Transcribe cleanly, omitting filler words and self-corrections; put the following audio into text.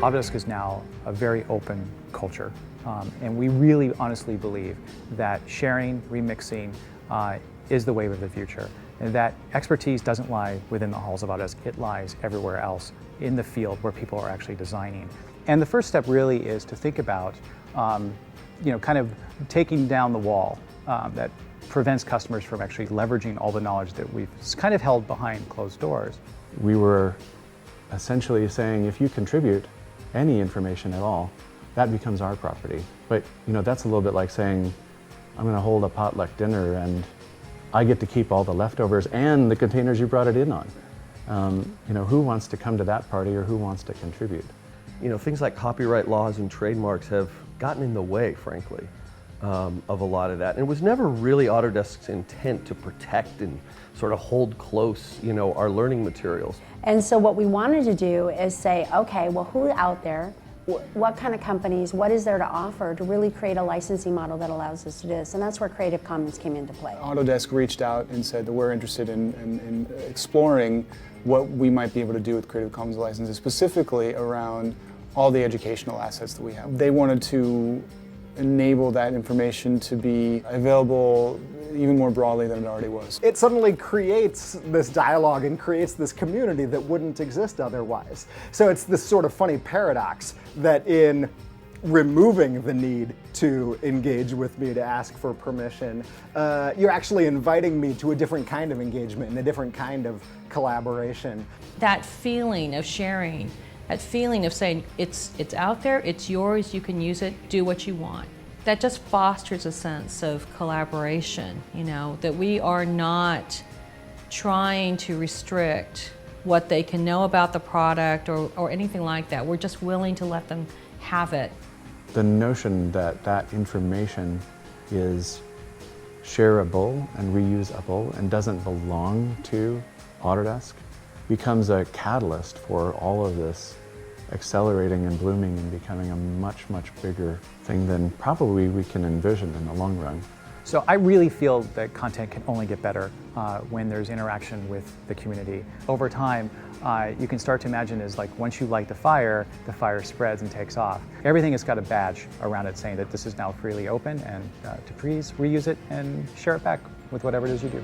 Autodesk is now a very open culture, and we really honestly believe that sharing, remixing is the wave of the future, and that expertise doesn't lie within the halls of Autodesk, it lies everywhere else in the field where people are actually designing. And the first step really is to think about kind of taking down the wall that prevents customers from actually leveraging all the knowledge that we've kind of held behind closed doors. We were essentially saying, if you contribute any information at all, that becomes our property. But that's a little bit like saying, I'm going to hold a potluck dinner and I get to keep all the leftovers and the containers you brought it in on. Who wants to come to that party, or who wants to contribute? Things like copyright laws and trademarks have gotten in the way, frankly, of a lot of that. And it was never really Autodesk's intent to protect and sort of hold close, our learning materials. And so what we wanted to do is say, okay, well, who's out there? What kind of companies, what is there to offer to really create a licensing model that allows us to do this? And that's where Creative Commons came into play. Autodesk reached out and said that we're interested in exploring what we might be able to do with Creative Commons licenses, specifically around all the educational assets that we have. They wanted to enable that information to be available even more broadly than it already was. It suddenly creates this dialogue and creates this community that wouldn't exist otherwise. So it's this sort of funny paradox that in removing the need to engage with me, to ask for permission, you're actually inviting me to a different kind of engagement and a different kind of collaboration. That feeling of sharing, that feeling of saying, it's out there, it's yours, you can use it, do what you want. That just fosters a sense of collaboration, that we are not trying to restrict what they can know about the product or anything like that. We're just willing to let them have it. The notion that that information is shareable and reusable and doesn't belong to Autodesk becomes a catalyst for all of this accelerating and blooming and becoming a much, much bigger thing than probably we can envision in the long run. So I really feel that content can only get better when there's interaction with the community. Over time, you can start to imagine is like once you light the fire spreads and takes off. Everything has got a badge around it saying that this is now freely open, and to please reuse it and share it back with whatever it is you do.